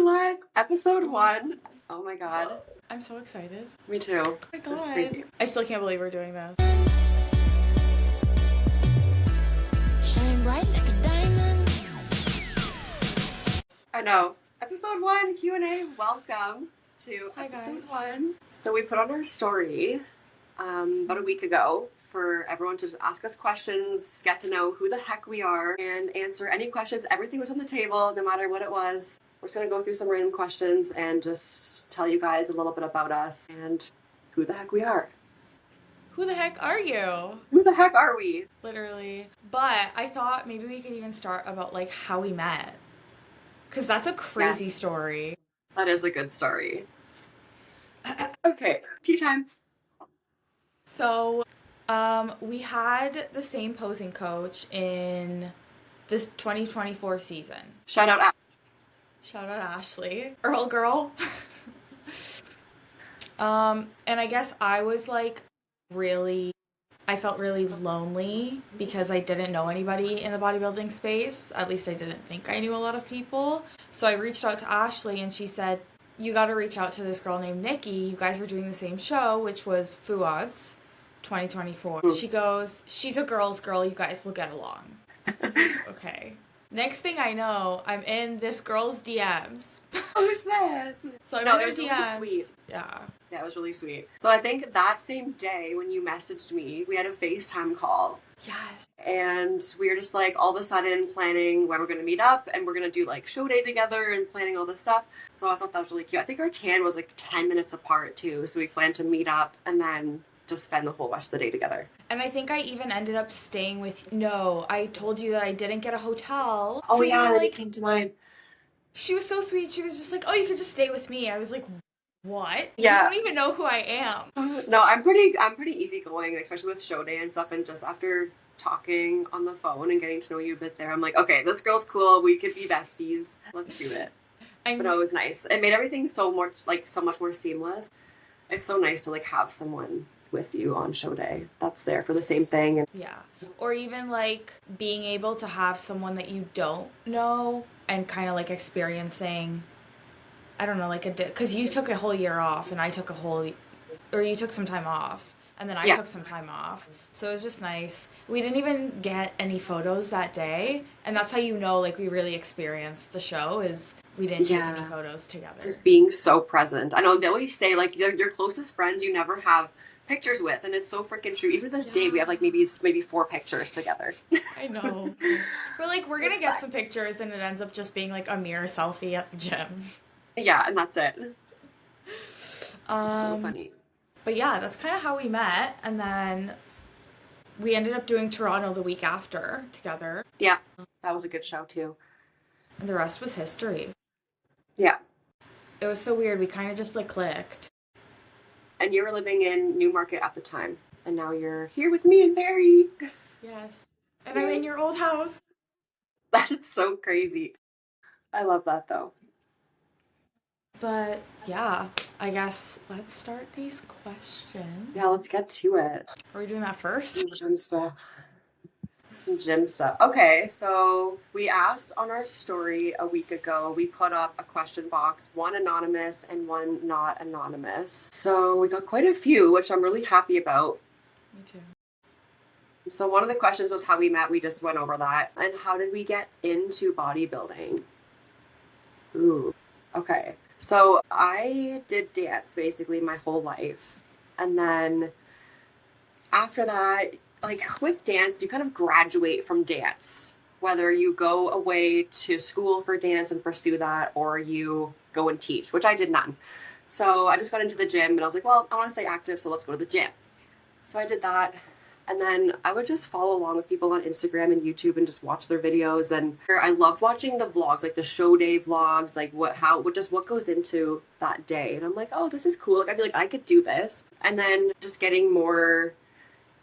we're live. Episode 1. Oh my god. I'm so excited. Me too. Oh my god. This is crazy. I still can't believe we're doing this. Shine bright like a diamond. I know. Episode 1 Q&A. Welcome to Hi, episode guys. 1. So we put on our story about a week ago for everyone to just ask us questions, get to know who the heck we are, and answer any questions. Everything was on the table, no matter what it was. We're just going to go through some random questions and just tell you guys a little bit about us and who the heck we are. Who the heck are you? Who the heck are we? Literally. But I thought maybe we could even start about like how we met. Because that's a crazy Yes. story. That is a good story. Okay, tea time. So, we had the same posing coach in this 2024 season. Shout out Ash. Shout out Ashley. Earl girl. And I guess I was like I felt really lonely because I didn't know anybody in the bodybuilding space. At least I didn't think I knew a lot of people. So I reached out to Ashley and she said, you got to reach out to this girl named Nikki. You guys were doing the same show, which was Fuad's 2024. She goes, she's a girl's girl. You guys will get along. Okay. Next thing I know, I'm in this girl's DMs. Who's this? So I'm No, in it her was really DMs. sweet. Yeah. Yeah, it was really sweet. So I think that same day when you messaged me, we had a FaceTime call. Yes. And we were just like all of a sudden planning when we're going to meet up and we're going to do like show day together and planning all this stuff. So I thought that was really cute. I think our tan was like 10 minutes apart too. So we planned to meet up and then just spend the whole rest of the day together. And I think I even ended up staying with... No, I told you that I didn't get a hotel. Oh So yeah, you were that it came to mind. She was so sweet. She was just like, oh, you could just stay with me. I was like, what? Yeah. You don't even know who I am. No, I'm pretty easygoing, especially with show day and stuff. And just after talking on the phone and getting to know you a bit there, I'm like, okay, this girl's cool. We could be besties. Let's do it. But no, it was nice. It made everything so much more seamless. It's so nice to like have someone with you on show day that's there for the same thing. And Yeah. Or even like being able to have someone that you don't know and kind of like experiencing, I don't know, like because you took a whole year off and I took you took some time off and then I took some time off. So it was just nice. We didn't even get any photos that day. And that's how you know, like we really experienced the show is we didn't take any photos together. just being so present. I know they always say like your closest friends you never have pictures with, and it's so freaking true. Even to this day we have like maybe 4 pictures together. I know. We're like, we're gonna get some pictures and it ends up just being like a mirror selfie at the gym. Yeah, and that's it. It's so funny. But yeah, that's kind of how we met, and then we ended up doing Toronto the week after together, Yeah, that was a good show too. and the rest was history. Yeah. It was so weird. We kind of just like clicked. And you were living in Newmarket at the time, and now you're here with me and Barry. Yes. And I'm in your old house. That is so crazy. I love that though. But yeah, I guess let's start these questions. Yeah, let's get to it. Are we doing that first? Some gym stuff. Okay, so we asked on our story a week ago, we put up a question box, one anonymous and one not anonymous. So we got quite a few, which I'm really happy about. Me too. So one of the questions was how we met. We just went over that. And how did we get into bodybuilding? Ooh, okay. So I did dance basically my whole life. And then after that, like with dance, you kind of graduate from dance. Whether you go away to school for dance and pursue that, or you go and teach, which I did none. So I just got into the gym and I was like, well, I want to stay active, so let's go to the gym. So I did that. And then I would just follow along with people on Instagram and YouTube and just watch their videos. And I love watching the vlogs, like the show day vlogs, like what goes into that day. And I'm like, oh, this is cool. Like, I feel like I could do this. And then just getting more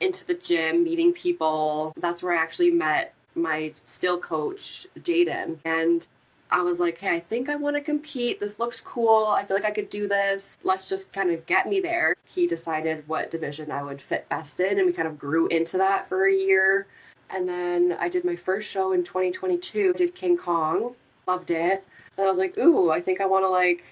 into the gym, meeting people. That's where I actually met my still coach, Jaden. And I was like, hey, I think I want to compete. This looks cool. I feel like I could do this. Let's just kind of get me there. He decided what division I would fit best in, and we kind of grew into that for a year. And then I did my first show in 2022. I did King Kong. Loved it. And I was like, ooh, I think I want to like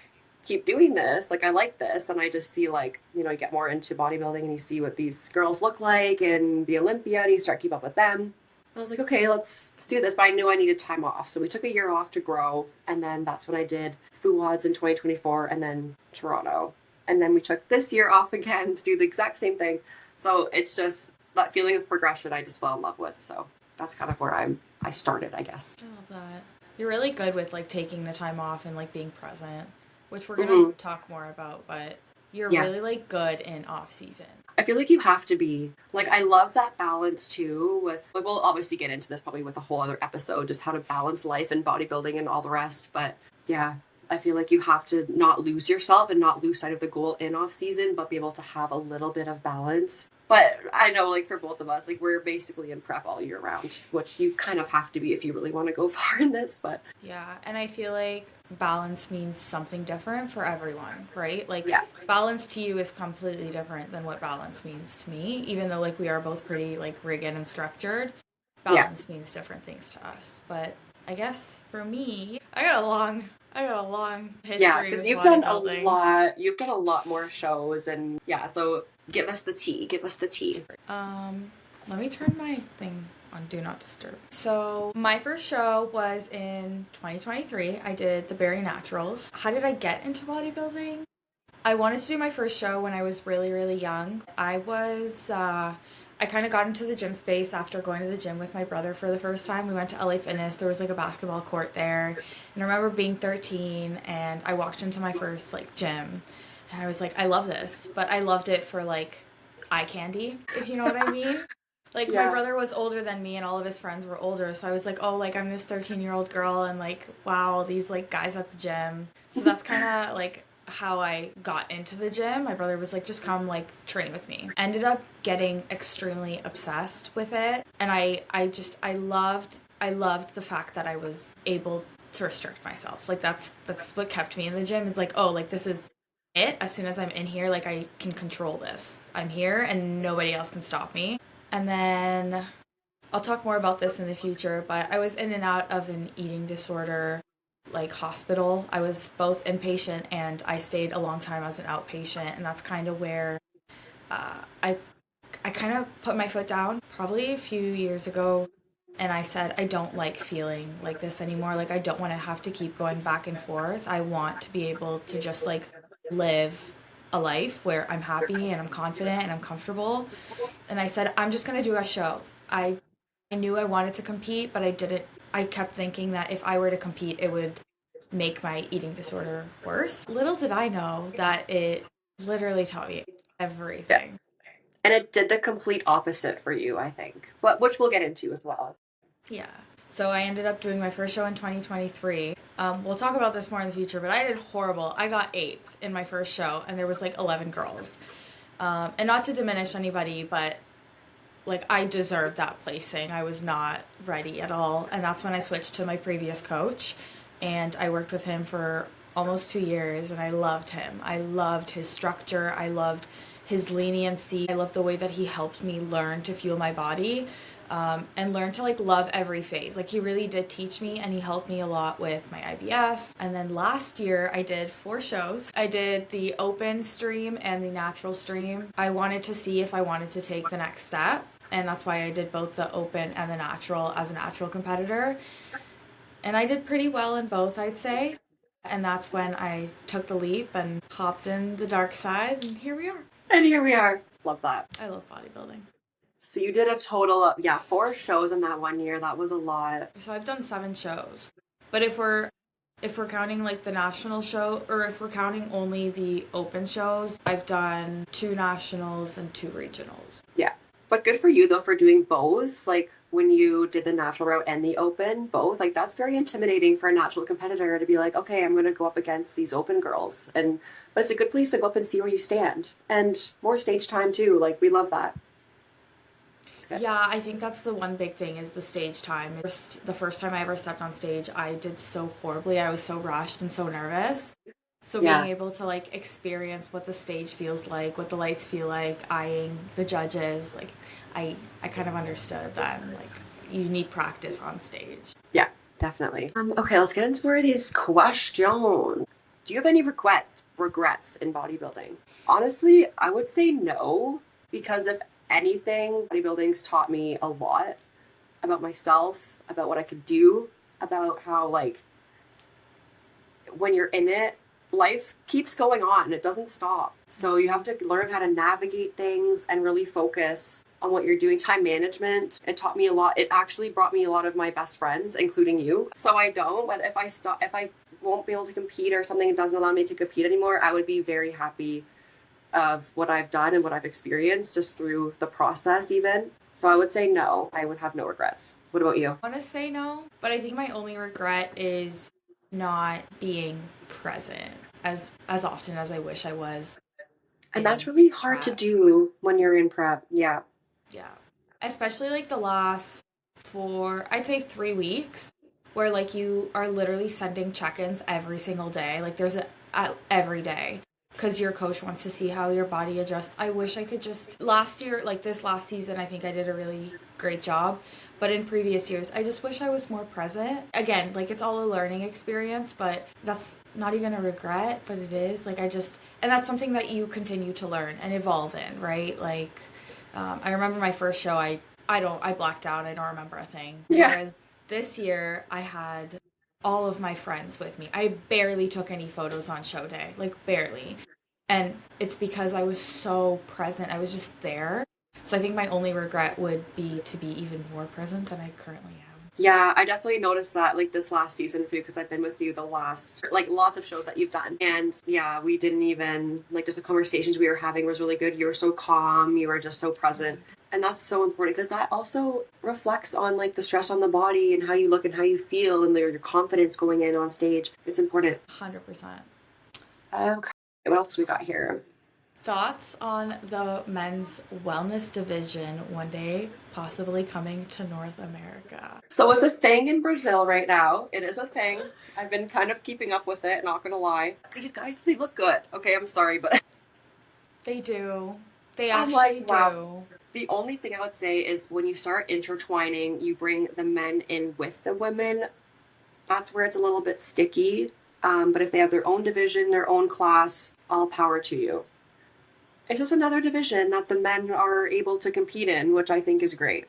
keep doing this. Like I like this. And I just see like, you get more into bodybuilding and you see what these girls look like in the Olympia and you start to keep up with them. I was like, okay, let's do this. But I knew I needed time off. So we took a year off to grow. And then that's when I did FUWADs in 2024 and then Toronto. And then we took this year off again to do the exact same thing. So it's just that feeling of progression I just fell in love with. So that's kind of where I started, I guess. I love that. You're really good with like taking the time off and like being present, which we're gonna Hmm. talk more about, but you're Yeah. really like good in off season. I feel like you have to be. Like, I love that balance too with, like, we'll obviously get into this probably with a whole other episode, just how to balance life and bodybuilding and all the rest. But yeah, I feel like you have to not lose yourself and not lose sight of the goal in off season, but be able to have a little bit of balance. But I know, like, for both of us, like, we're basically in prep all year round, which you kind of have to be if you really want to go far in this. But Yeah, and I feel like balance means something different for everyone, right? Like yeah, balance to you is completely different than what balance means to me, even though like we are both pretty like rigged and structured. yeah. Balance means different things to us. But I guess for me, I got a long Yeah, history because with bodybuilding. you've done a lot more shows and yeah, so give us the tea, give us the tea. Um, Let me turn my thing on Do Not Disturb. So, my first show was in 2023. I did the Barry Naturals. How did I get into bodybuilding? I wanted to do my first show when I was really, really young. I kind of got into the gym space after going to the gym with my brother for the first time. We went to LA Fitness. There was like a basketball court there. And I remember being 13 and I walked into my first like gym. And I was like, I love this. But I loved it for like eye candy, if you know what I mean. Like my Yeah. brother was older than me and all of his friends were older. So I was like, oh, like I'm this 13-year-old girl and like, wow, these like guys at the gym. So that's kind of like how I got into the gym. My brother was like, just come like train with me. Ended up getting extremely obsessed with it. And I loved the fact that I was able to restrict myself. Like that's what kept me in the gym is like, oh, like this is it. As soon as I'm in here, like I can control this. I'm here and nobody else can stop me. And then I'll talk more about this in the future, but I was in and out of an eating disorder like hospital. I was both inpatient and I stayed a long time as an outpatient, and that's kind of where uh, I I kind of put my foot down probably a few years ago, and I said I don't like feeling like this anymore. Like I don't want to have to keep going back and forth. I want to be able to just like live a life where I'm happy and I'm confident and I'm comfortable. And I said I'm just going to do a show. I knew I wanted to compete, but I didn't. I kept thinking that if I were to compete, it would make my eating disorder worse. Little did I know that it literally taught me Yeah. everything. And it did the complete opposite for you, I think. But which we'll get into as well. Yeah. So I ended up doing my first show in 2023. We'll talk about this more in the future, but I did horrible. I got eighth in my first show, and there was like 11 girls. And not to diminish anybody, but like I deserved that placing. I was not ready at all. And that's when I switched to my previous coach and I worked with him for almost 2 years and I loved him. I loved his structure. I loved his leniency. I loved the way that he helped me learn to fuel my body. And learn to like love every phase. Like he really did teach me and he helped me a lot with my IBS. And then last year I did 4 shows. I did the open stream and the natural stream. I wanted to see if I wanted to take the next step. And that's why I did both the open and the natural as a natural competitor. And I did pretty well in both, I'd say. And that's when I took the leap and hopped in the dark side, and here we are. And here we are. Love that. I love bodybuilding. So you did a total of, yeah, 4 shows in that one year. That was a lot. So I've done 7 shows. But if we're counting like the national show or if we're counting only the open shows, I've done 2 nationals and 2 regionals. Yeah. But good for you though for doing both. Like when you did the natural route and the open, both. Like that's very intimidating for a natural competitor to be like, okay, I'm going to go up against these open girls. But it's a good place to go up and see where you stand. And more stage time too. Like we love that. It's good. Yeah, I think that's the one big thing is the stage time. The first time I ever stepped on stage, I did so horribly. I was so rushed and so nervous. So being Yeah. able to like experience what the stage feels like, what the lights feel like, eyeing the judges, like I kind of understood then like you need practice on stage. Yeah. Definitely. Okay, let's get into more of these questions. Do you have any regrets in bodybuilding? Honestly, I would say no, because if anything, bodybuilding's taught me a lot about myself, about what I could do, about how like when you're in it, life keeps going on. It doesn't stop. So you have to learn how to navigate things and really focus on what you're doing. Time management, it taught me a lot. It actually brought me a lot of my best friends, including you. So I don't, but if I won't be able to compete or something doesn't allow me to compete anymore, I would be very happy of what I've done and what I've experienced just through the process even. So I would say no. I would have no regrets. What about you? I want to say no, but I think my only regret is not being present as often as I wish I was And that's in really hard to prep. do when you're in prep. Yeah. Yeah. Especially like the last I'd say 3 weeks, where like you are literally sending check-ins every single day. Like every day. Because your coach wants to see how your body adjusts. I wish I could just. Last year, like this last season, I think I did a really great job. But in previous years, I just wish I was more present. Again, like it's all a learning experience, but that's not even a regret, but it is. And that's something that you continue to learn and evolve in, right? Like, I remember my first show, I blacked out. I don't remember a thing. Yeah. Whereas this year, I had all of my friends with me. I barely took any photos on show day, like barely. And it's because I was so present. I was just there. So I think my only regret would be to be even more present than I currently am. Yeah, I definitely noticed that like this last season for you because I've been with you the last like lots of shows that you've done. And yeah, we didn't even like just the conversations we were having was really good. You were so calm, you were just so present. And that's so important because that also reflects on like the stress on the body and how you look and how you feel and your confidence going in on stage. It's important. 100%. Okay. What else we got here? Thoughts on the men's wellness division one day possibly coming to North America? So it's a thing in Brazil right now. It is a thing. I've been kind of keeping up with it, not gonna lie. These guys, they look good. Okay, I'm sorry, but They do. They I'm like, actually wow. do. The only thing I would say is when you start intertwining, you bring the men in with the women. That's where it's a little bit sticky. But if they have their own division, their own class, all power to you. It's just another division that the men are able to compete in, which I think is great.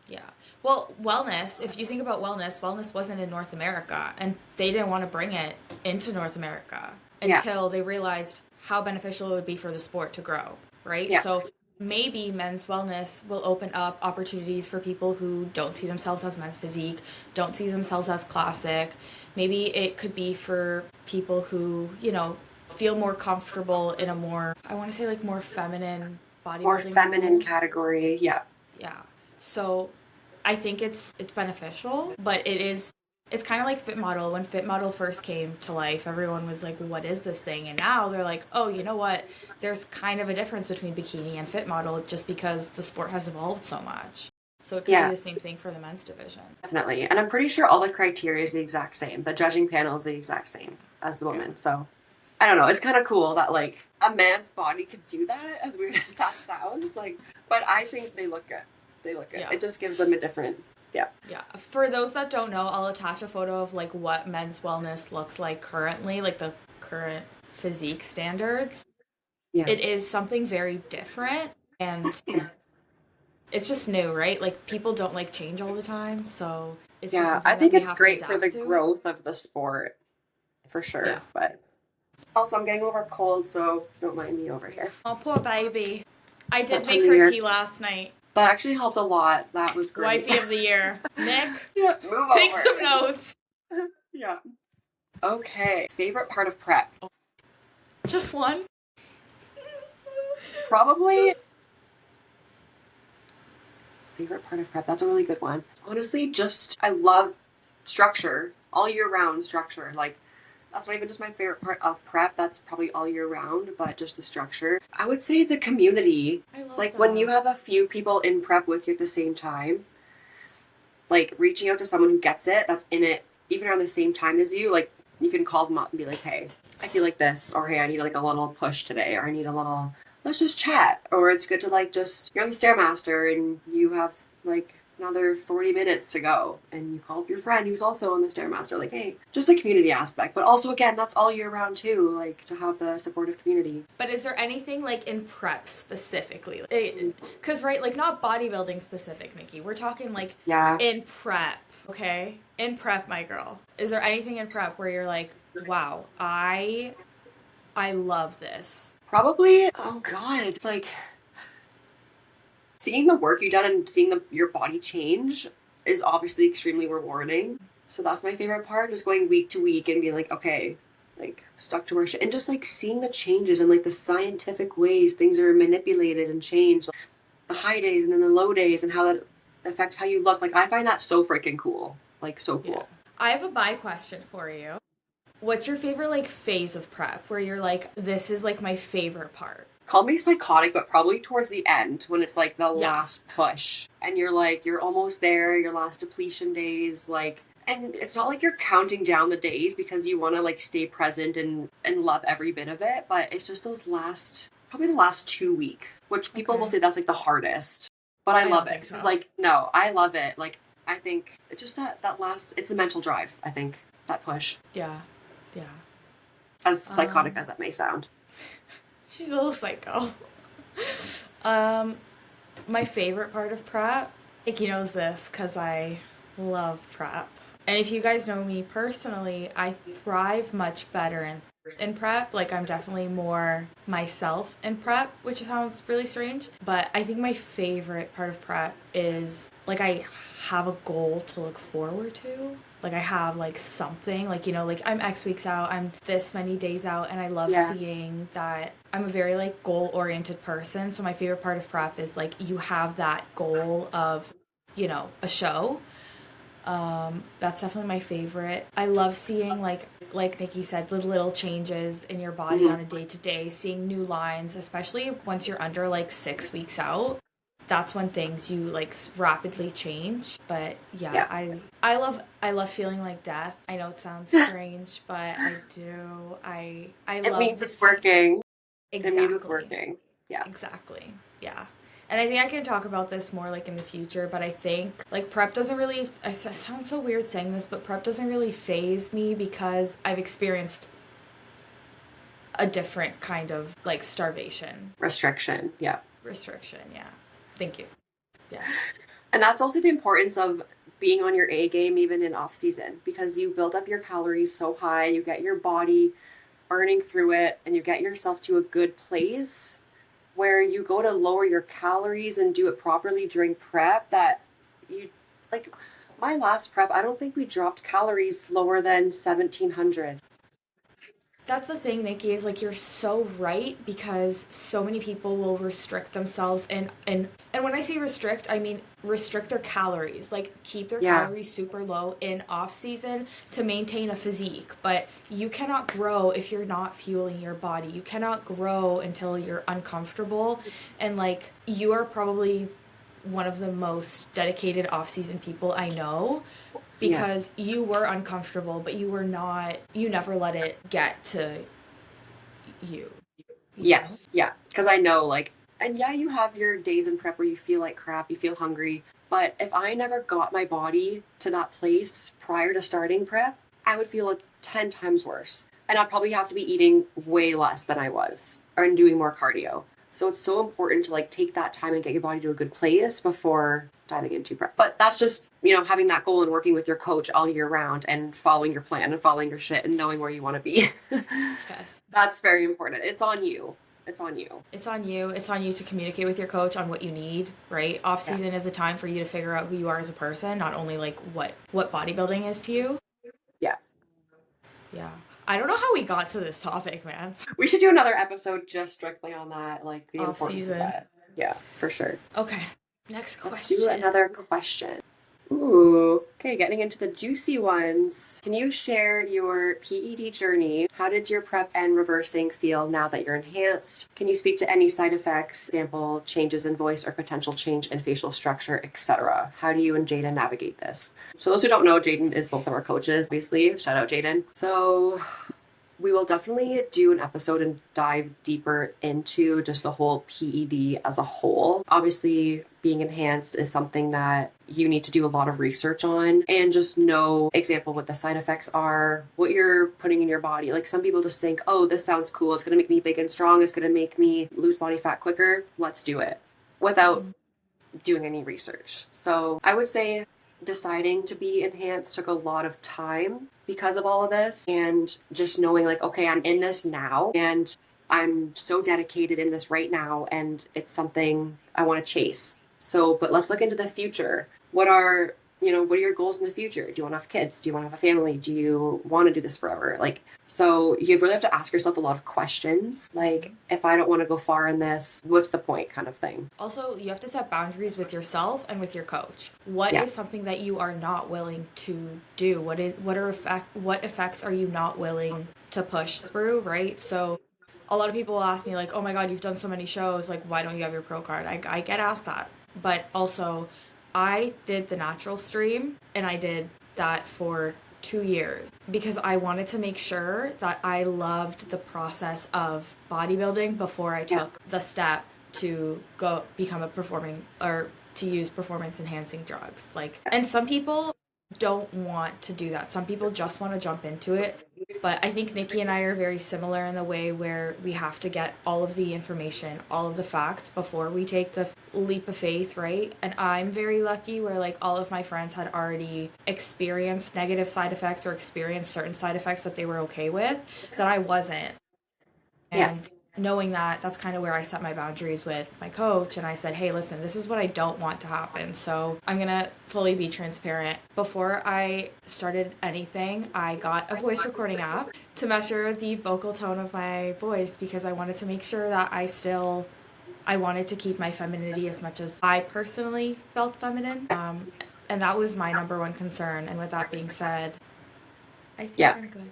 Yeah. Well, wellness, if you think about wellness wasn't in North America, and they didn't want to bring it into North America Yeah, until they realized how beneficial it would be for the sport to grow, right? yeah, So maybe men's wellness will open up opportunities for people who don't see themselves as men's physique, don't see themselves as classic. Maybe it could be for people who, feel more comfortable in a more, I want to say like more feminine more bodybuilding feminine role. category. Yeah, Yeah. So I think it's beneficial, but it's kind of like Fit Model. When Fit Model first came to life, everyone was like, "What is this thing?" And now they're like, "Oh, you know what? There's kind of a difference between bikini and Fit Model just because the sport has evolved so much." So it could be yeah, the same thing for the men's division. definitely. And I'm pretty sure all the criteria is the exact same. The judging panel is the exact same as the Yeah. woman. So I don't know. It's kind of cool that like a man's body could do that, as weird as that sounds. Like, but I think they look good. They look good. Yeah. It just gives them a different, yeah. Yeah. For those that don't know, I'll attach a photo of like what men's wellness looks like currently, like the current physique standards. Yeah. It is something very different, and it's just new, right? Like people don't like change all the time, so it's just Yeah, I something that think we it's have to great for the adapt to. growth of the sport, for Yeah. sure. But also, I'm getting over a cold, so don't mind me over here. Oh, poor baby. I It's that did time make of her year. tea last night. That actually helped a lot. That was great. Wifey of the year. Nick, Yeah, move take over. some notes. Yeah. Okay. Favorite part of prep? Just one. Probably Just favorite part of prep. That's a really good one. Honestly, just I love structure, all year round structure. Like that's not even just my favorite part of prep. That's probably all year round, but just the structure. I would say the community. I love Like when you that. have a few people in prep with you at the same time, like reaching out to someone who gets it, that's in it, even around the same time as you, like you can call them up and be like, hey, I feel like this, or hey, I need like a little push today, or I need a little, let's just chat. Or it's good to like just, you're on the Stairmaster and you have like another 40 minutes to go. And you call up your friend who's also on the Stairmaster, like, hey, just the community aspect. But also, again, that's all year round too, like to have the supportive community. But is there anything like in prep specifically? Because, right, like not bodybuilding specific, Nikki. We're talking like Yeah. in prep, okay? In prep, my girl. Is there anything in prep where you're like, wow, I love this? Probably, oh God, it's like seeing the work you've done and seeing your body change is obviously extremely rewarding. So that's my favorite part, just going week to week and being like, okay, like stuck to our shit. And just like seeing the changes and like the scientific ways things are manipulated and changed, like, the high days and then the low days and how that affects how you look. Like, I find that so freaking cool. Like, so Yeah. cool. I have a buy question for you. What's your favorite like phase of prep where you're like, this is like my favorite part? Call me psychotic, but probably towards the end when it's like the Yeah. last push and you're like, you're almost there, your last depletion days, like, and it's not like you're counting down the days because you want to like stay present and love every bit of it, but it's just those last, probably the last 2 weeks, which people will say that's like the hardest, but I love don't it think because so. like, no, I love it. Like, I think it's just that last, it's the mental drive, I think, that push, Yeah. Yeah. as psychotic as that may sound. She's a little psycho. My favorite part of prep, Icky knows this because I love prep. And if you guys know me personally, I thrive much better in prep. Like, I'm definitely more myself in prep, which sounds really strange. But I think my favorite part of prep is like I have a goal to look forward to. Like, I have like something, like, you know, like I'm X weeks out, I'm this many days out, and I love Yeah. seeing that. I'm a very like goal oriented person. So my favorite part of prep is like you have that goal of, you know, a show. That's definitely my favorite. I love seeing like Nikki said, the little changes in your body on a day to day, seeing new lines, especially once you're under like 6 weeks out. That's when things you like rapidly change. But yeah, Yeah. I love feeling like death. I know it sounds strange, but I do. I It love means it's working. It means it's exactly. working. Yeah. Exactly. Yeah. And I think I can talk about this more like in the future, but I think like prep doesn't really, it sounds so weird saying this, but prep doesn't really phase me because I've experienced a different kind of like starvation Restriction. Yeah. restriction. Yeah. Thank you. Yeah. And that's also the importance of being on your A game even in off season because you build up your calories so high, you get your body burning through it, and you get yourself to a good place where you go to lower your calories and do it properly during prep that you like my last prep, I don't think we dropped calories lower than 1700. That's the thing, Nikki, is like you're so right because so many people will restrict themselves and when I say restrict, I mean restrict their calories, like keep their Yeah. calories super low in off season to maintain a physique. But you cannot grow if you're not fueling your body. You cannot grow until you're uncomfortable. And like you are probably one of the most dedicated off season people I know Yeah. because you were uncomfortable, but you were not, you never let it get to you, you know? Yes. Yeah. Because I know, like, and yeah, you have your days in prep where you feel like crap, you feel hungry. But if I never got my body to that place prior to starting prep, I would feel like 10 times worse. And I'd probably have to be eating way less than I was and doing more cardio. So it's so important to like take that time and get your body to a good place before diving into prep. But that's just, having that goal and working with your coach all year round and following your plan and following your shit and knowing where you want to be. Yes. That's very important. It's on you. It's on you. It's on you. It's on you to communicate with your coach on what you need, right? Off Yeah. season is a time for you to figure out who you are as a person, not only like what bodybuilding is to you. Yeah. Yeah. I don't know how we got to this topic, man. We should do another episode just strictly on that, like the Off importance of season. that. Yeah, for sure. Okay. Next Let's question. do another question. Ooh, okay, getting into the juicy ones. Can you share your PED journey? How did your prep and reversing feel now that you're enhanced? Can you speak to any side effects, example, changes in voice or potential change in facial structure, etc.? How do you and Jaden navigate this? So those who don't know, Jaden is both of our coaches, obviously. Shout out Jaden. So we will definitely do an episode and dive deeper into just the whole PED as a whole. Obviously, being enhanced is something that you need to do a lot of research on and just know, example, what the side effects are, what you're putting in your body. Like some people just think, oh, this sounds cool. It's going to make me big and strong. It's going to make me lose body fat quicker. Let's do it without doing any research. So I would say deciding to be enhanced took a lot of time because of all of this, and just knowing like, okay, I'm in this now and I'm so dedicated in this right now and it's something I want to chase. So, but let's look into the future. What are your goals in the future? Do you want to have kids? Do you want to have a family? Do you want to do this forever? Like, so you really have to ask yourself a lot of questions. Like, if I don't want to go far in this, what's the point kind of thing? Also, you have to set boundaries with yourself and with your coach. What Yeah. is something that you are not willing to do? What effects are you not willing to push through, right? So a lot of people will ask me like, oh my God, you've done so many shows. Like, why don't you have your pro card? I get asked that. But also, I did the natural stream and I did that for 2 years because I wanted to make sure that I loved the process of bodybuilding before I took the step to go become a performing or to use performance enhancing drugs. Like, and some people don't want to do that. Some people just want to jump into it. But I think Nikki and I are very similar in the way where we have to get all of the information, all of the facts before we take the leap of faith, right? And I'm very lucky where like all of my friends had already experienced negative side effects or experienced certain side effects that they were okay with that I wasn't. Yeah. And knowing that, that's kind of where I set my boundaries with my coach. And I said, hey, listen, this is what I don't want to happen. So I'm going to fully be transparent. Before I started anything, I got a voice recording app to measure the vocal tone of my voice because I wanted to make sure that I wanted to keep my femininity as much as I personally felt feminine. And that was my number one concern. And with that being said, I think Yeah. I'm good.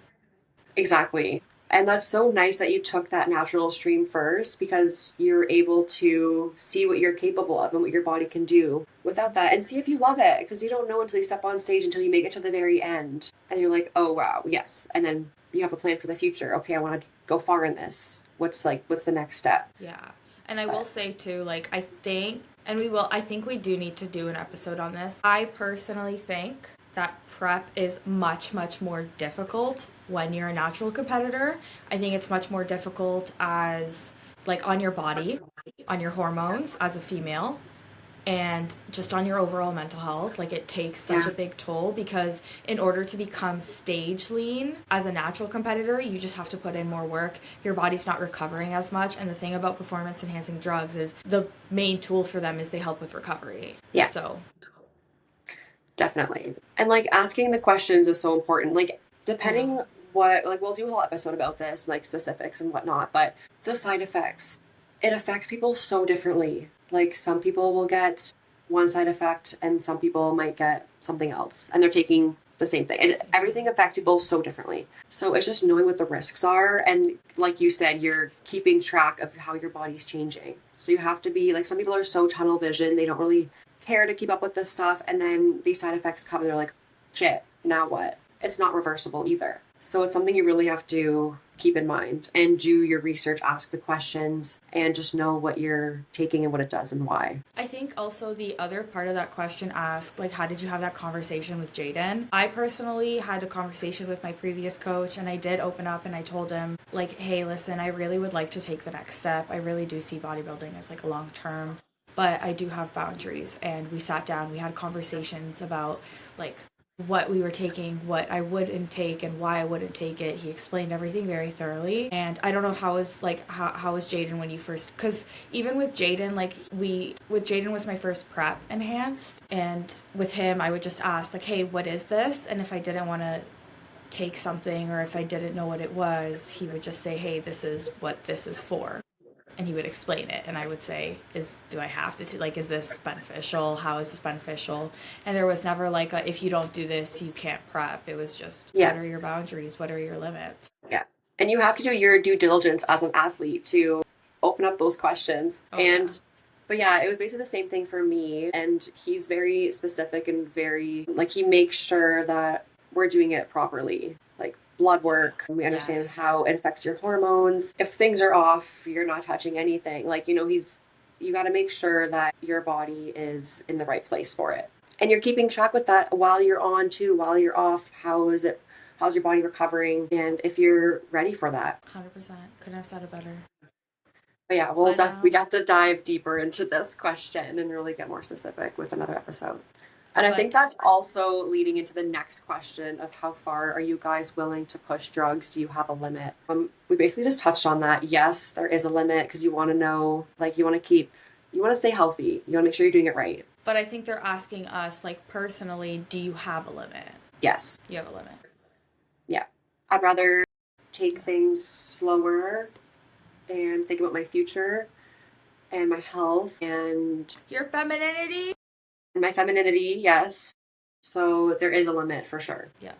Exactly. And that's so nice that you took that natural stream first because you're able to see what you're capable of and what your body can do without that and see if you love it because you don't know until you step on stage until you make it to the very end and you're like, oh wow, yes. And then you have a plan for the future. Okay, I want to go far in this. What's the next step? Yeah. And I will say too, like, I think we do need to do an episode on this. I personally think that prep is much, much more difficult when you're a natural competitor. I think it's much more difficult as, like, on your body, on your hormones as a female, and just on your overall mental health. Like, it takes such a big toll because in order to become stage lean as a natural competitor, you just have to put in more work. Your body's not recovering as much. And the thing about performance enhancing drugs is the main tool for them is they help with recovery. Yeah. So Definitely. And like asking the questions is so important. Like depending we'll do a whole episode about this, like specifics and whatnot, but the side effects, it affects people so differently. Like some people will get one side effect and some people might get something else and they're taking the same thing. And everything affects people so differently. So it's just knowing what the risks are. And like you said, you're keeping track of how your body's changing. So you have to be like, some people are so tunnel vision, they don't really care to keep up with this stuff, and then these side effects come and they're like, shit, now what? It's not reversible either. So it's something you really have to keep in mind and do your research, ask the questions, and just know what you're taking and what it does and why. I think also the other part of that question asked, like, how did you have that conversation with Jaden? I personally had a conversation with my previous coach and I did open up and I told him, like, hey, listen, I really would like to take the next step. I really do see bodybuilding as like a long term, but I do have boundaries. And we sat down, we had conversations about like what we were taking, what I wouldn't take, and why I wouldn't take it. He explained everything very thoroughly. And I don't know how was Jaden when you first, because even with Jaden, Jaden was my first prep enhanced, and with him I would just ask like, hey, what is this? And if I didn't want to take something or if I didn't know what it was, he would just say, hey, this is what this is for. And he would explain it, and I would say, do I have to is this beneficial? How is this beneficial? And there was never like if you don't do this, you can't prep. It was just, what are your boundaries? What are your limits? Yeah. And you have to do your due diligence as an athlete to open up those questions. But yeah, it was basically the same thing for me. And he's very specific and very, like, he makes sure that we're doing it properly. Like, blood work. We understand Yes. how it affects your hormones. If things are off, you're not touching anything. Like, you got to make sure that your body is in the right place for it. And you're keeping track with that while you're on too, while you're off. How's your body recovering? And if you're ready for that. 100%. Couldn't have said it better. But yeah, But we got to dive deeper into this question and really get more specific with another episode. And I think but that's also leading into the next question of how far are you guys willing to push drugs? Do you have a limit? We basically just touched on that. Yes, there is a limit because you want to know, like, you want to stay healthy. You want to make sure you're doing it right. but I think they're asking us, like, personally, do you have a limit? Yes. You have a limit. Yeah. I'd rather take things slower and think about my future and my health and Your femininity? my femininity, yes. So there is a limit for sure. Yeah.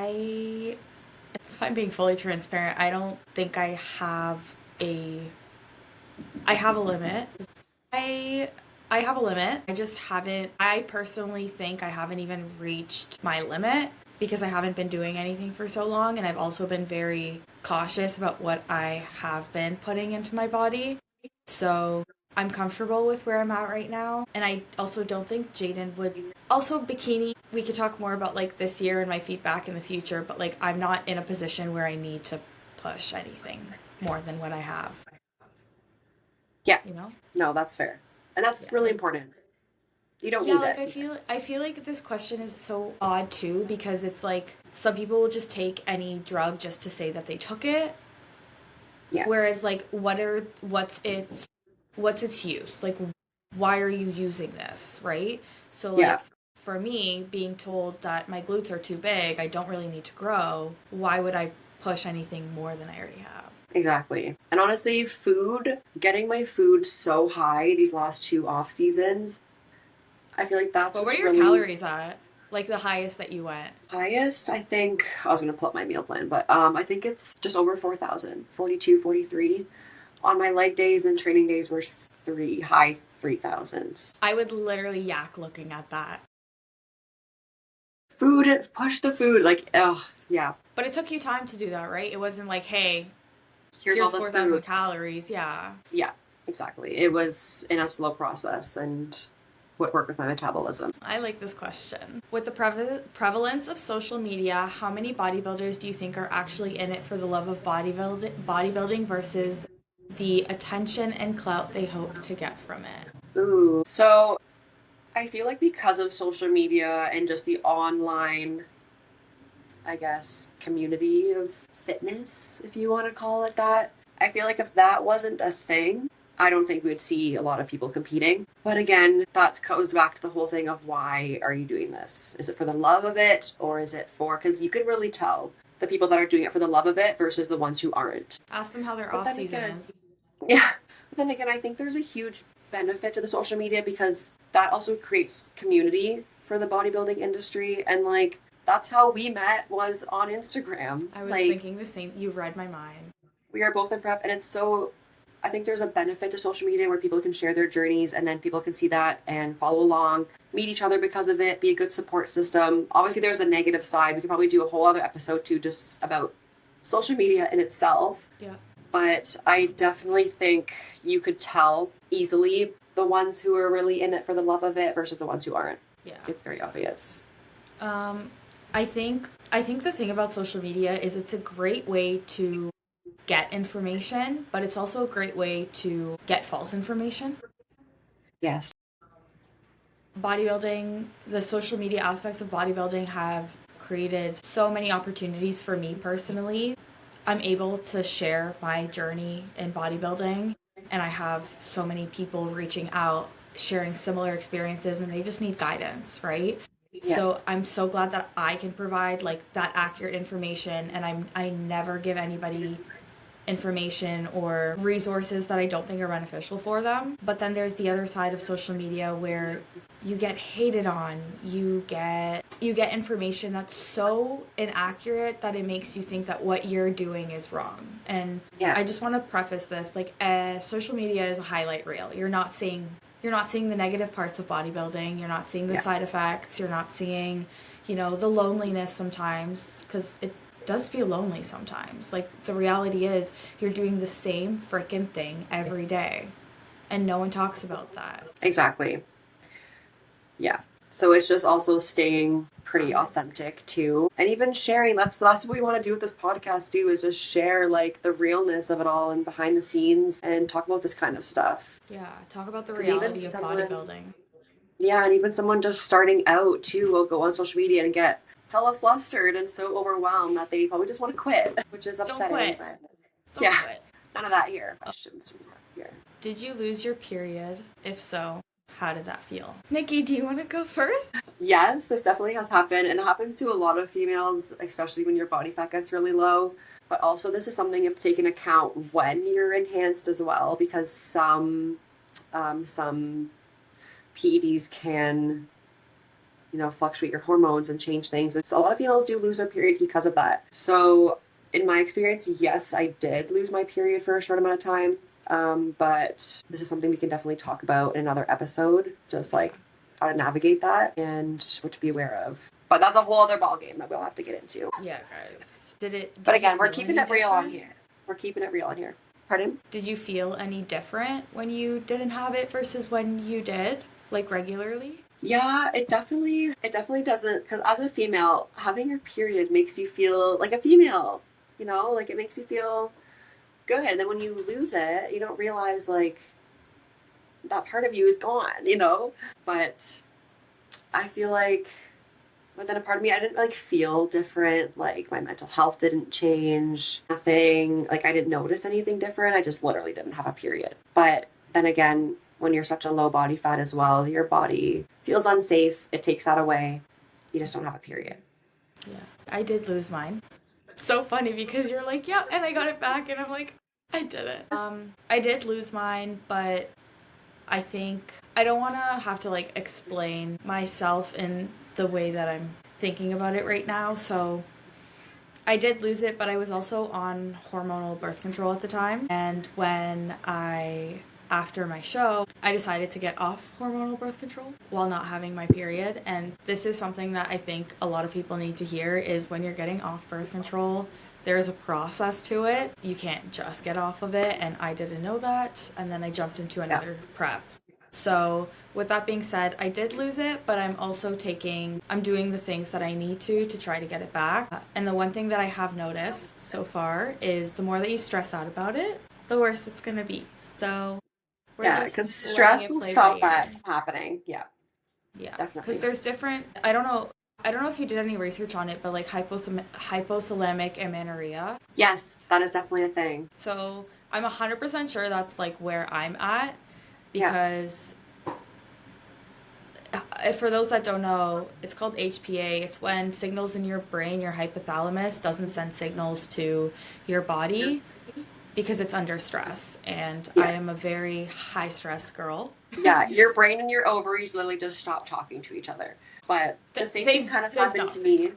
If I'm being fully transparent, I don't think I have a limit. I I have a limit. I personally think I haven't even reached my limit because I haven't been doing anything for so long, and I've also been very cautious about what I have been putting into my body. So I'm comfortable with where I'm at right now. And I also don't think Jaden would. Also, bikini, we could talk more about like this year and my feedback in the future, but like I'm not in a position where I need to push anything more than what I have, Yeah. you know? No, that's fair. And that's Yeah. really important. You don't Yeah, need like it. I feel like this question is so odd too because it's like some people will just take any drug just to say that they took it. Yeah. Whereas like what's its use? Like why are you using this, right? So Yeah. like for me being told that my glutes are too big, I don't really need to grow, why would I push anything more than I already have? Exactly. And honestly, getting my food so high these last two off seasons, I feel like that's What were what's your really calories at? Like the highest that you went? highest. I think I was going to pull up my meal plan, but I think it's just over 4,000, 42, 43. On my leg days and training days were high 3,000s. I would literally yak looking at that. Food, push the food. Like, oh, yeah. But it took you time to do that, right? It wasn't like, hey, Here's all here's this 4,000 food. calories. Yeah. Yeah, exactly. It was in a slow process and would work with my metabolism. I like this question. With the prevalence of social media, how many bodybuilders do you think are actually in it for the love of bodybuilding versus the attention and clout they hope to get from it? Ooh. So I feel like because of social media and just the online, I guess, community of fitness, if you want to call it that, I feel like if that wasn't a thing, I don't think we would see a lot of people competing. But again, that goes back to the whole thing of why are you doing this? Is it for the love of it or is it for, because you can really tell the people that are doing it for the love of it versus the ones who aren't. Ask them how their But off then season again, is. yeah. But then again, I think there's a huge benefit to the social media because that also creates community for the bodybuilding industry. And like, that's how we met was on Instagram. I was Like, thinking the same. You read my mind. we are both in prep and I think there's a benefit to social media where people can share their journeys and then people can see that and follow along, meet each other because of it, be a good support system. Obviously, there's a negative side. We could probably do a whole other episode too, just about social media in itself. Yeah. But I definitely think you could tell easily the ones who are really in it for the love of it versus the ones who aren't. Yeah. It's very obvious. I think the thing about social media is it's a great way to get information, but it's also a great way to get false information. Yes. Bodybuilding, the social media aspects of bodybuilding have created so many opportunities for me personally. I'm able to share my journey in bodybuilding, and I have so many people reaching out, sharing similar experiences, and they just need guidance, right? Yeah. So I'm so glad that I can provide like that accurate information, and I never give anybody information or resources that I don't think are beneficial for them. But then there's the other side of social media where you get hated on. You get information that's so inaccurate that it makes you think that what you're doing is wrong. And Yeah. I just want to preface this like social media is a highlight reel. You're not seeing the negative parts of bodybuilding. You're not seeing the Yeah. side effects. You're not seeing, the loneliness sometimes because does feel lonely sometimes. Like, the reality is you're doing the same freaking thing every day, and no one talks about that. Exactly. Yeah. So it's just also staying pretty authentic too. And even sharing, that's what we want to do with this podcast too, is just share like the realness of it all and behind the scenes and talk about this kind of stuff. Yeah, talk about the 'Cause even reality of someone, bodybuilding. yeah, and even someone just starting out too will go on social media and get hella flustered and so overwhelmed that they probably just want to quit, which is Don't upsetting. quit. But Don't yeah, quit. none of that here. Questions from here. Did you lose your period? If so, how did that feel? Nikki, do you want to go first? Yes, this definitely has happened, and it happens to a lot of females, especially when your body fat gets really low. But also, this is something you have to take into account when you're enhanced as well, because some PEDs can, fluctuate your hormones and change things. And so a lot of females do lose their periods because of that. So, in my experience, yes, I did lose my period for a short amount of time. But this is something we can definitely talk about in another episode, just like how to navigate that and what to be aware of. But that's a whole other ballgame that we'll have to get into. Yeah, guys. Did But you again, we're feel keeping any it real on different? here. We're keeping it real on here. Pardon? Did you feel any different when you didn't have it versus when you did, like regularly? Yeah, it definitely doesn't, because as a female, having your period makes you feel like a female, like it makes you feel good. And then when you lose it, you don't realize like that part of you is gone. But I feel like within a part of me, I didn't like feel different. Like my mental health didn't change, nothing. Like I didn't notice anything different. I just literally didn't have a period. But then again, when you're such a low body fat as well, your body feels unsafe. It takes that away. You just don't have a period. Yeah, I did lose mine. So funny because you're like, yeah, and I got it back, and I'm like, I didn't. I did lose mine, but I think I don't want to have to like explain myself in the way that I'm thinking about it right now. So I did lose it, but I was also on hormonal birth control at the time. And after my show, I decided to get off hormonal birth control while not having my period. And this is something that I think a lot of people need to hear is when you're getting off birth control, there's a process to it. You can't just get off of it. And I didn't know that. And then I jumped into another prep. So with that being said, I did lose it, but I'm doing the things that I need to try to get it back. And the one thing that I have noticed so far is the more that you stress out about it, the worse it's going to be. So Yeah, because stress will stop that from happening. Yeah, yeah, definitely. because there's different, I don't know if you did any research on it, but like hypothalamic amenorrhea. Yes, that is definitely a thing. So I'm 100% sure that's like where I'm at, because for those that don't know, it's called HPA. It's when signals in your brain, your hypothalamus, doesn't send signals to your body because it's under stress. And I am a very high stress girl. Yeah, your brain and your ovaries literally just stop talking to each other. But the same thing kind of happened to me.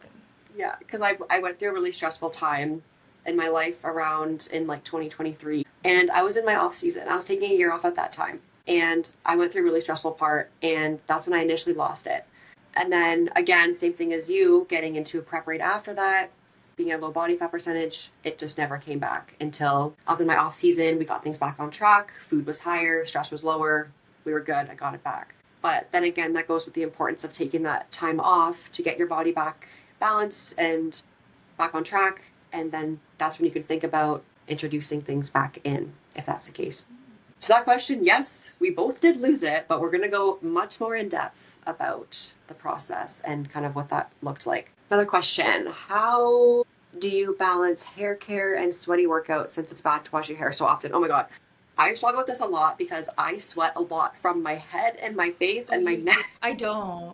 Yeah, because I went through a really stressful time in my life in like 2023. And I was in my off season. I was taking a year off at that time. And I went through a really stressful part, and that's when I initially lost it. And then again, same thing as you, getting into a prep right after that, being a low body fat percentage, it just never came back until I was in my off season. We got things back on track. Food was higher, stress was lower. We were good. I got it back. But then again, that goes with the importance of taking that time off to get your body back balanced and back on track. And then that's when you can think about introducing things back in, if that's the case. To that question, yes, we both did lose it, but we're going to go much more in depth about the process and kind of what that looked like. Another question, how do you balance hair care and sweaty workouts since it's bad to wash your hair so often? Oh my God. I struggle with this a lot because I sweat a lot from my head and my face and my neck. I don't.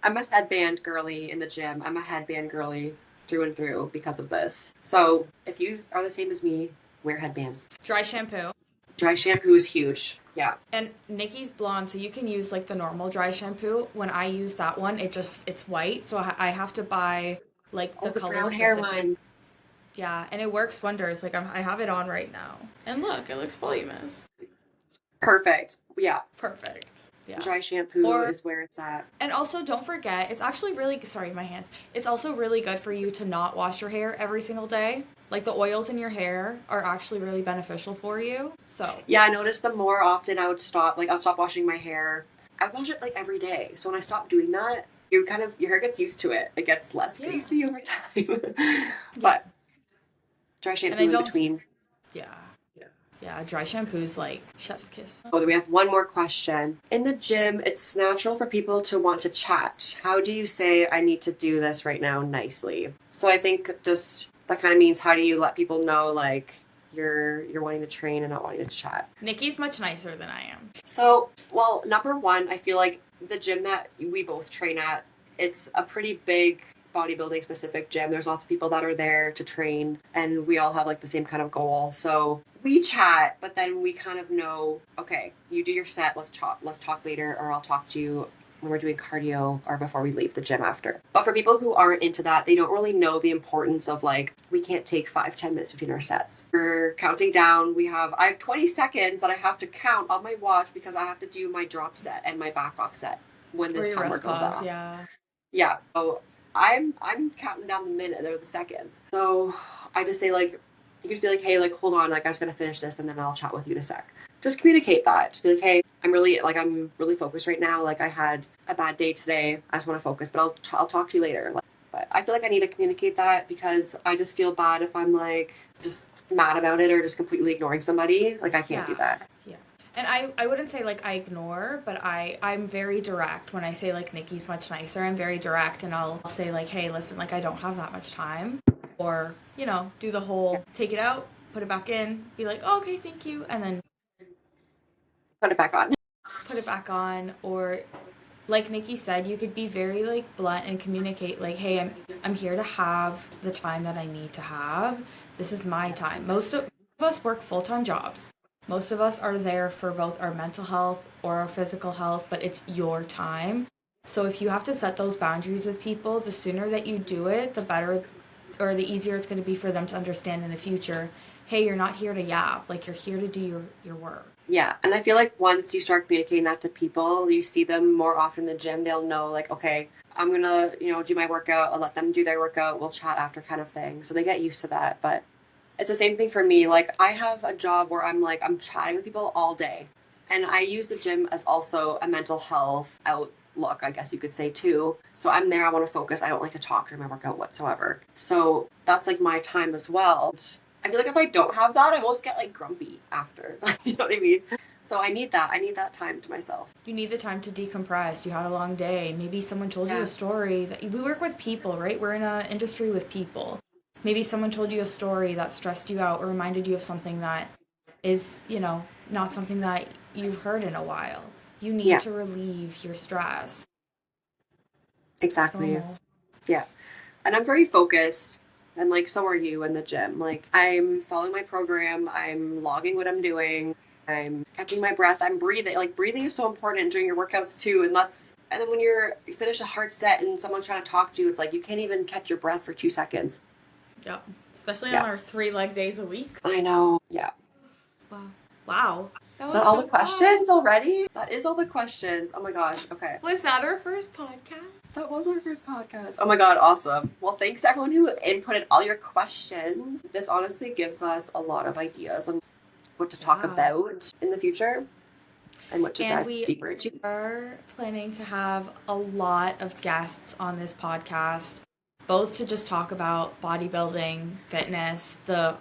I'm a headband girly in the gym. I'm a headband girly through and through because of this. So if you are the same as me, wear headbands. Dry shampoo. Dry shampoo is huge. Yeah. And Nikki's blonde, so you can use like the normal dry shampoo. When I use that one, it's white. So I have to buy like the color brown specific. hair one. Yeah, and it works wonders. Like I have it on right now. And look, it looks voluminous. Perfect. Yeah. Perfect. Yeah. Dry shampoo Or is where it's at. and also don't forget, it's actually really sorry, my hands. It's also really good for you to not wash your hair every single day. Like the oils in your hair are actually really beneficial for you. So Yeah, I noticed the more often I would stop, like I'll stop washing my hair. I would wash it like every day. So when I stop doing that, your hair gets used to it. It gets less yeah. greasy over time. Yeah. But dry And shampoo I in don't between. yeah. Yeah, dry shampoo's like chef's kiss. Oh, we have one more question. In the gym, it's natural for people to want to chat. How do you say I need to do this right now nicely? So I think just that kind of means how do you let people know like you're wanting to train and not wanting to chat. Nikki's much nicer than I am. So, well, number one, I feel like the gym that we both train at, it's a pretty big bodybuilding specific gym. There's lots of people that are there to train, and we all have like the same kind of goal. So we chat, but then we kind of know, okay, you do your set, let's talk later, or I'll talk to you when we're doing cardio or before we leave the gym after. But for people who aren't into that, they don't really know the importance of like, we can't take 5-10 minutes between our sets. We're counting down. I have 20 seconds that I have to count on my watch because I have to do my drop set and my back off set when Or this your timer rest goes pause, off. yeah. Yeah. So I'm counting down the minute or the seconds. So I just say like, you can just be like, hey, like hold on, like I just gotta finish this and then I'll chat with you in a sec. Just communicate that. Just be like, hey, I'm really focused right now. Like I had a bad day today. I just want to focus, but I'll talk to you later. Like, but I feel like I need to communicate that because I just feel bad if I'm like just mad about it or just completely ignoring somebody. Like I can't do that. Yeah. And I wouldn't say like I ignore, but I'm very direct when I say like Nikki's much nicer. I'm very direct and I'll say like, hey, listen, like I don't have that much time. Or, do the whole take it out, put it back in, be like, oh, okay, thank you, and then Put it back on. put it back on. Or like Nikki said, you could be very like blunt and communicate like, hey, I'm here to have the time that I need to have. This is my time. Most of us work full-time jobs. Most of us are there for both our mental health or our physical health, but it's your time. So if you have to set those boundaries with people, the sooner that you do it, the better or the easier it's going to be for them to understand in the future, hey, you're not here to yap, like you're here to do your work. Yeah, and I feel like once you start communicating that to people, you see them more often in the gym, they'll know like, okay, I'm gonna, do my workout, I'll let them do their workout, we'll chat after kind of thing. So they get used to that. But it's the same thing for me. Like I have a job where I'm chatting with people all day. And I use the gym as also a mental health outlook, I guess you could say too. So I'm there, I want to focus. I don't like to talk during my workout whatsoever. So that's like my time as well. I feel like if I don't have that, I almost get like grumpy after. You know what I mean? So I need that. I need that time to myself. You need the time to decompress. You had a long day. Maybe someone told you a story that we work with people, right? We're in an industry with people. Maybe someone told you a story that stressed you out or reminded you of something that is, not something that you've heard in a while. You need to relieve your stress. Exactly. Yeah. And I'm very focused. And like, so are you in the gym. Like, I'm following my program. I'm logging what I'm doing. I'm catching my breath. I'm breathing. Like, breathing is so important during your workouts too. And then when you finish a hard set and someone's trying to talk to you, it's like you can't even catch your breath for 2 seconds. Yep. Especially on our 3 leg days a week. I know. Yeah. Wow. Is that all the questions already? That is all the questions. Oh my gosh. Okay. Was that our first podcast? That was our first podcast. Oh my god, awesome. Well, thanks to everyone who inputted all your questions. This honestly gives us a lot of ideas on what to talk about in the future and what to dive deeper into. We are planning to have a lot of guests on this podcast, both to just talk about bodybuilding, fitness, the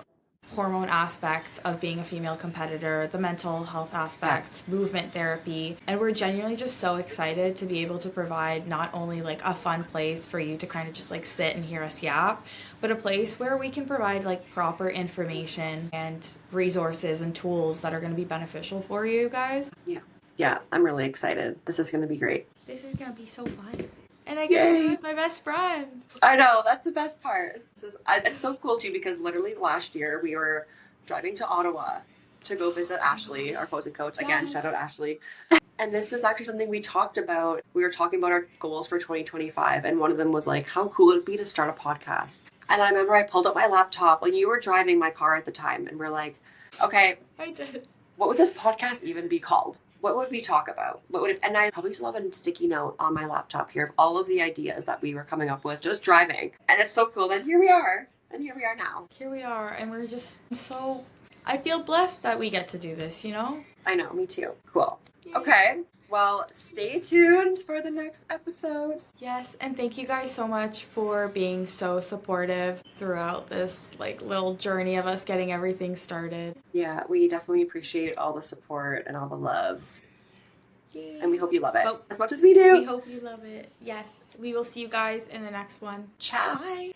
hormone aspects of being a female competitor, the mental health aspects, movement therapy, and we're genuinely just so excited to be able to provide not only like a fun place for you to kind of just like sit and hear us yap, but a place where we can provide like proper information and resources and tools that are going to be beneficial for you guys. Yeah, I'm really excited. This is going to be great. This is going to be so fun. And I get to do it with my best friend. I know, that's the best part. It's so cool too because literally last year we were driving to Ottawa to go visit Ashley, our posing coach. Again, shout out Ashley. And this is actually something we talked about. We were talking about our goals for 2025, and one of them was like, how cool would it be to start a podcast? And I remember I pulled up my laptop when you were driving my car at the time, and we're like, okay, I did. What would this podcast even be called? what would we talk about? And I probably still have a sticky note on my laptop here of all of the ideas that we were coming up with just driving. And it's so cool that here we are. And here we are now. Here we are, and we're just so, I feel blessed that we get to do this, you know? I know, me too. Cool. Yay. Okay. Well, stay tuned for the next episode. Yes, and thank you guys so much for being so supportive throughout this like little journey of us getting everything started. Yeah, we definitely appreciate all the support and all the loves. Yay. And we hope you love it But as much as we do. We hope you love it. Yes, we will see you guys in the next one. Ciao. Bye.